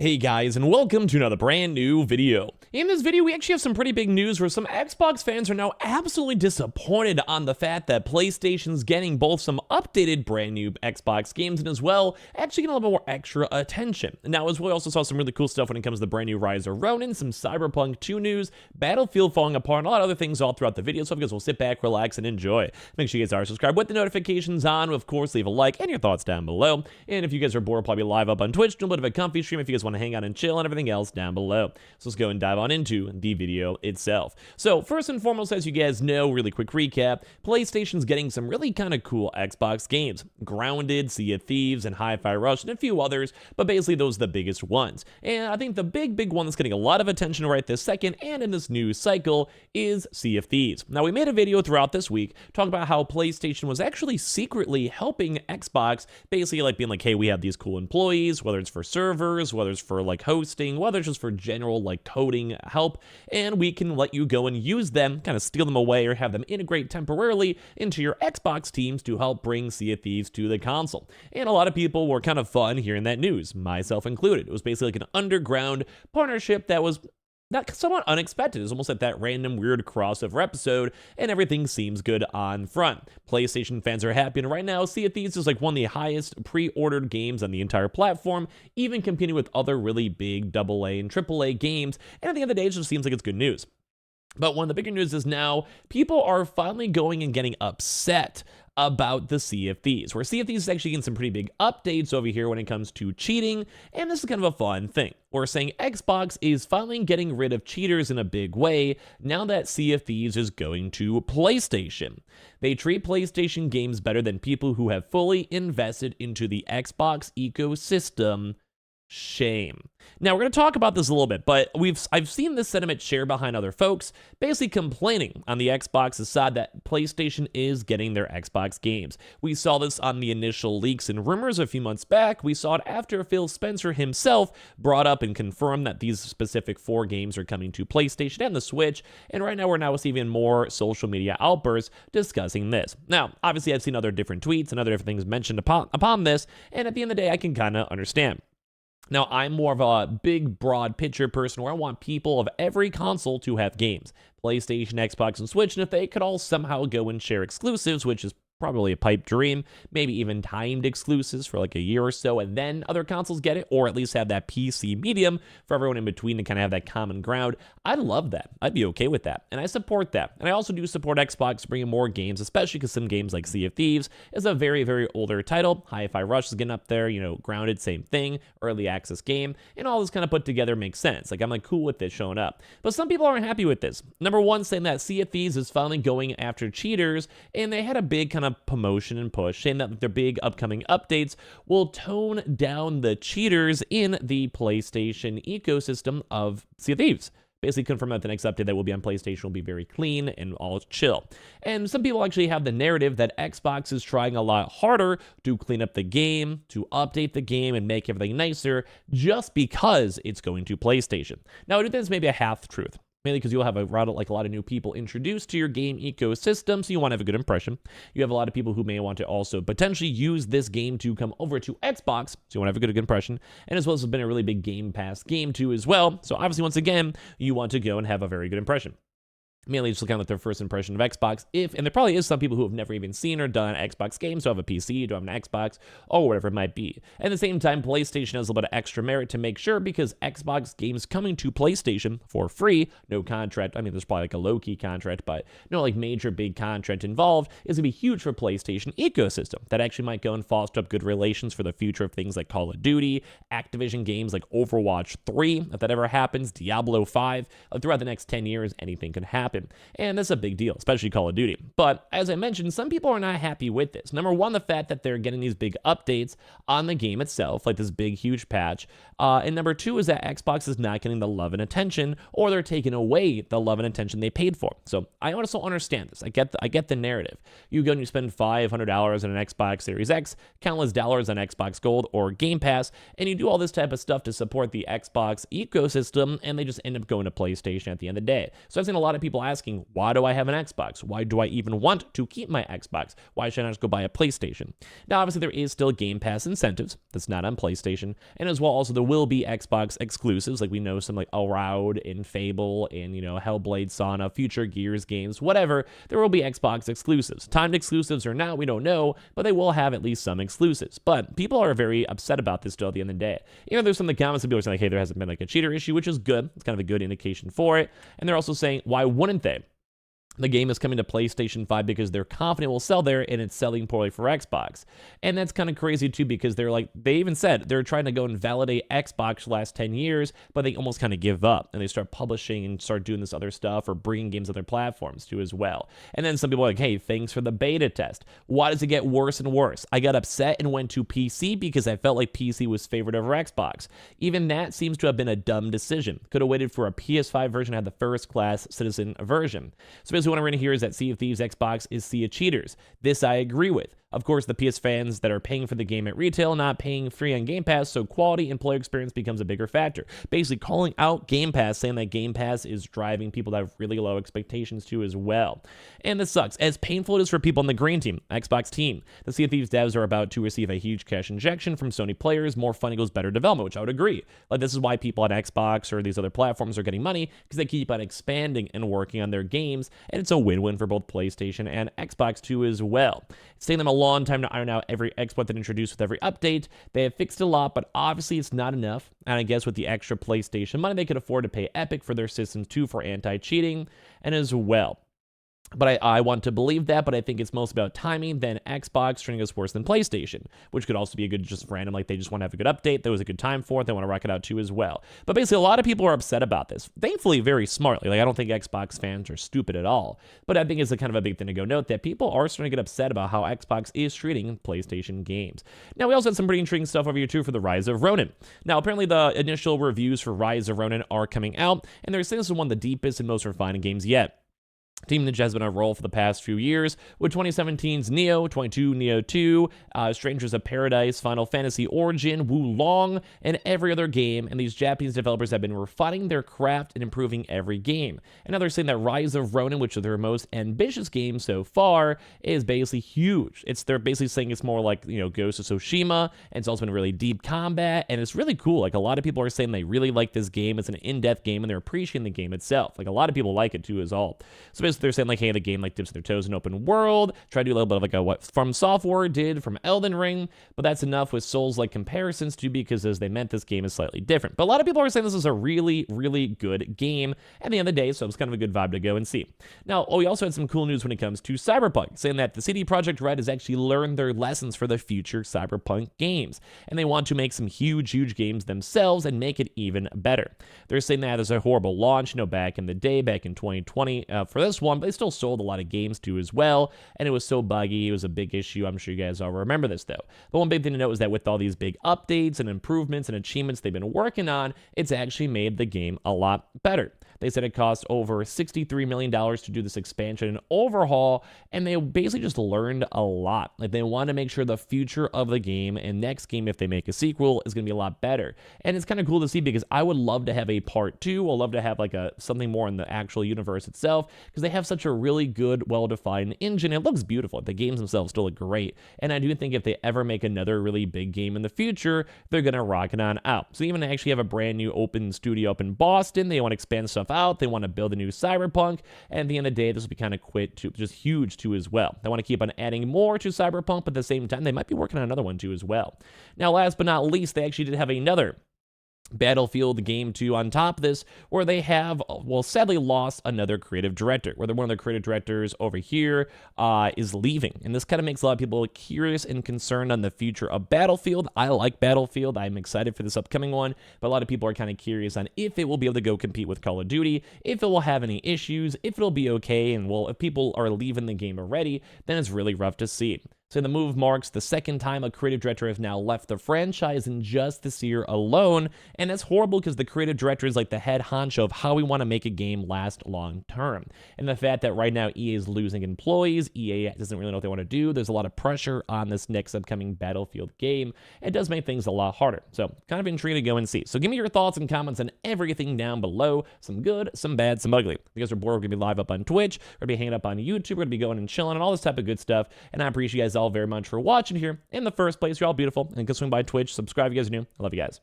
Hey guys, and welcome to another brand new video. In this video, we actually have some pretty big news where some Xbox fans are now absolutely disappointed on the fact that PlayStation's getting both some updated brand new Xbox games and as well, actually getting a little bit more extra attention. Now, as well, we also saw some really cool stuff when it comes to the brand new Rise of Ronin, some Cyberpunk 2 news, Battlefield falling apart, and a lot of other things all throughout the video, so I guess we'll sit back, relax, and enjoy. Make sure you guys are subscribed with the notifications on, of course, leave a like and your thoughts down below. And if you guys are bored, probably live up on Twitch, do a bit of a comfy stream if you guys want to hang out and chill and everything else down below. So let's go and dive on into the video itself. So first and foremost, as you guys know, really quick recap, PlayStation's getting some really kind of cool Xbox games. Grounded, Sea of Thieves, and Hi-Fi Rush, and a few others, but basically those are the biggest ones. And I think the big one that's getting a lot of attention right this second and in this news cycle is Sea of Thieves. Now, we made a video throughout this week talking about how PlayStation was actually secretly helping Xbox, basically like being like, hey, we have these cool employees, whether it's for servers, whether it's for like hosting, whether it's just for general like coding help, and we can let you go and use them, kind of steal them away or have them integrate temporarily into your Xbox teams to help bring Sea of Thieves to the console. And a lot of people were kind of fun hearing that news, myself included. It was basically like an underground partnership that was somewhat unexpected. It's almost like that random weird crossover episode, and everything seems good on front. PlayStation fans are happy, and right now, Sea of Thieves is like one of the highest pre-ordered games on the entire platform, even competing with other really big AA and AAA games, and at the end of the day, it just seems like it's good news. But one of the bigger news is now people are finally going and getting upset about the Sea of Thieves, where Sea of Thieves is actually getting some pretty big updates over here when it comes to cheating, and this is kind of a fun thing. We're saying Xbox is finally getting rid of cheaters in a big way now that Sea of Thieves is going to PlayStation. They treat PlayStation games better than people who have fully invested into the Xbox ecosystem. Shame. Now, we're going to talk about this a little bit, but I've seen this sentiment shared behind other folks, basically complaining on the Xbox's side that PlayStation is getting their Xbox games. We saw this on the initial leaks and rumors a few months back. We saw it after Phil Spencer himself brought up and confirmed that these specific 4 games are coming to PlayStation and the Switch, and right now we're now seeing even more social media outbursts discussing this. Now, obviously, I've seen other different tweets and other different things mentioned upon this, and at the end of the day, I can kind of understand. Now, I'm more of a big, broad picture person where I want people of every console to have games. PlayStation, Xbox, and Switch, and if they could all somehow go and share exclusives, which is probably a pipe dream, maybe even timed exclusives for like a year or so, and then other consoles get it, or at least have that PC medium for everyone in between to kind of have that common ground. I'd love that. I'd be okay with that, and I support that. And I also do support Xbox bringing more games, especially because some games like Sea of Thieves is a very, very older title. Hi-Fi Rush is getting up there, Grounded, same thing, early access game, and all this kind of put together makes sense. Like, I'm like cool with this showing up. But some people aren't happy with this. Number one, saying that Sea of Thieves is finally going after cheaters, and they had a big kind of promotion and push, saying that their big upcoming updates will tone down the cheaters in the PlayStation ecosystem of Sea of Thieves. Basically confirm that the next update that will be on PlayStation will be very clean and all chill. And some people actually have the narrative that Xbox is trying a lot harder to clean up the game, to update the game, and make everything nicer just because it's going to PlayStation. Now, I do think this may be a half-truth. Mainly because you'll have a lot of new people introduced to your game ecosystem, so you want to have a good impression. You have a lot of people who may want to also potentially use this game to come over to Xbox, so you want to have a good impression. And as well as it's been a really big Game Pass game too as well, so obviously once again, you want to go and have a very good impression. Mainly just kind of like their first impression of Xbox, and there probably is some people who have never even seen or done an Xbox game, so have a PC, don't have an Xbox, or whatever it might be. At the same time, PlayStation has a little bit of extra merit to make sure, because Xbox games coming to PlayStation for free, no contract, I mean, there's probably like a low-key contract, but no like major big contract involved, is going to be huge for PlayStation ecosystem. That actually might go and foster up good relations for the future of things like Call of Duty, Activision games like Overwatch 3, if that ever happens, Diablo 5, throughout the next 10 years, anything could happen. And that's a big deal, especially Call of Duty. But as I mentioned, some people are not happy with this. Number one, the fact that they're getting these big updates on the game itself, like this big, huge patch. And number two is that Xbox is not getting the love and attention, or they're taking away the love and attention they paid for. So I also understand this. I get the narrative. You go and you spend $500 on an Xbox Series X, countless dollars on Xbox Gold or Game Pass, and you do all this type of stuff to support the Xbox ecosystem, and they just end up going to PlayStation at the end of the day. So I've seen a lot of people asking, why do I have an Xbox? Why do I even want to keep my Xbox? Why should I not just go buy a PlayStation? Now, obviously, there is still Game Pass incentives. That's not on PlayStation. And as well, also, there will be Xbox exclusives. Like we know some like Around and Fable and, Hellblade, Sauna, future Gears games, whatever. There will be Xbox exclusives. Timed exclusives or not, we don't know, but they will have at least some exclusives. But people are very upset about this still at the end of the day. There's some of the comments that people are saying, like, hey, there hasn't been like a cheater issue, which is good. It's kind of a good indication for it. And they're also saying, why wouldn't they? The game is coming to PlayStation 5 because they're confident it will sell there and it's selling poorly for Xbox. And that's kind of crazy too because they even said they're trying to go and validate Xbox the last 10 years, but they almost kind of give up and they start publishing and start doing this other stuff or bringing games to other platforms too as well. And then some people are like, hey, thanks for the beta test. Why does it get worse and worse? I got upset and went to PC because I felt like PC was favored over Xbox. Even that seems to have been a dumb decision. Could have waited for a PS5 version that had the first class citizen version. So basically what I'm going to hear is that Sea of Thieves Xbox is Sea of Cheaters. This I agree with. Of course, the PS fans that are paying for the game at retail, not paying free on Game Pass, so quality and player experience becomes a bigger factor. Basically calling out Game Pass, saying that Game Pass is driving people to have really low expectations too as well. And this sucks. As painful it is for people on the green team, Xbox team, the Sea of Thieves devs are about to receive a huge cash injection from Sony players, more fun equals better development, which I would agree. Like this is why people on Xbox or these other platforms are getting money, because they keep on expanding and working on their games, and it's a win-win for both PlayStation and Xbox too as well. It's taking them a long time to iron out every exploit that introduced with every update. They have fixed a lot, but obviously it's not enough. And I guess with the extra PlayStation money, they could afford to pay Epic for their systems too for anti-cheating and as well. But I want to believe that, but I think it's mostly about timing than Xbox treating us worse than PlayStation, which could also be a good just random, like they just want to have a good update. There was a good time for it. They want to rock it out too as well. But basically, a lot of people are upset about this. Thankfully, very smartly. Like I don't think Xbox fans are stupid at all. But I think it's a kind of a big thing to go note that people are starting to get upset about how Xbox is treating PlayStation games. Now, we also had some pretty intriguing stuff over here too for the Rise of Ronin. Now, apparently the initial reviews for Rise of Ronin are coming out, and they're saying this is one of the deepest and most refined games yet. Team Ninja has been on a roll for the past few years, with 2017's Nioh, 22 Nioh 2, Strangers of Paradise, Final Fantasy Origin, Wulong, and every other game, and these Japanese developers have been refining their craft and improving every game. And now they're saying that Rise of Ronin, which is their most ambitious game so far, is basically huge. They're basically saying it's more like, Ghost of Tsushima, and it's also been really deep combat, and it's really cool. Like, a lot of people are saying they really like this game. It's an in-depth game, and they're appreciating the game itself. Like, a lot of people like it too as all. So basically, they're saying like, hey, the game like dips their toes in open world, try to do a little bit of like what From Software did from Elden Ring, but that's enough with Souls-like comparisons too, because as they meant, this game is slightly different. But a lot of people are saying this is a really, really good game at the end of the day, so it's kind of a good vibe to go and see. Now, we also had some cool news when it comes to Cyberpunk, saying that the CD Projekt Red has actually learned their lessons for the future Cyberpunk games, and they want to make some huge games themselves and make it even better. They're saying that there's a horrible launch, back in the day, back in 2020 for this one, but they still sold a lot of games too as well, and it was so buggy. It was a big issue. I'm sure you guys all remember this though. But one big thing to note is that with all these big updates and improvements and achievements they've been working on, it's actually made the game a lot better. They said it cost over $63 million to do this expansion and overhaul, and they basically just learned a lot. Like, they want to make sure the future of the game and next game, if they make a sequel, is going to be a lot better. And it's kind of cool to see, because I would love to have a part 2. I'd love to have like something more in the actual universe itself, because they have such a really good, well-defined engine. It looks beautiful. The games themselves still look great. And I do think if they ever make another really big game in the future, they're going to rock it on out. So even actually have a brand new open studio up in Boston, they want to expand stuff out. They want to build a new Cyberpunk, and at the end of the day, this will be kind of just huge too as well. They want to keep on adding more to Cyberpunk, but at the same time, they might be working on another one too as well. Now, last but not least, they actually did have another Battlefield Game 2 on top of this, where they have, sadly lost another creative director, where one of their creative directors over here is leaving. And this kind of makes a lot of people curious and concerned on the future of Battlefield. I like Battlefield. I'm excited for this upcoming one, but a lot of people are kind of curious on if it will be able to go compete with Call of Duty, if it will have any issues, if it'll be okay, and if people are leaving the game already, then it's really rough to see. So the move marks the second time a creative director has now left the franchise in just this year alone, and that's horrible because the creative director is like the head honcho of how we want to make a game last long term. And the fact that right now EA is losing employees, EA doesn't really know what they want to do, there's a lot of pressure on this next upcoming Battlefield game. It does make things a lot harder. So kind of intrigued to go and see. So give me your thoughts and comments on everything down below. Some good, some bad, some ugly. If you guys are bored, we're going to be live up on Twitch, we're going to be hanging up on YouTube, we're going to be going and chilling and all this type of good stuff. And I appreciate you guys all very much for watching here in the first place. You're all beautiful. And go swing by Twitch, subscribe if you guys are new. I love you guys.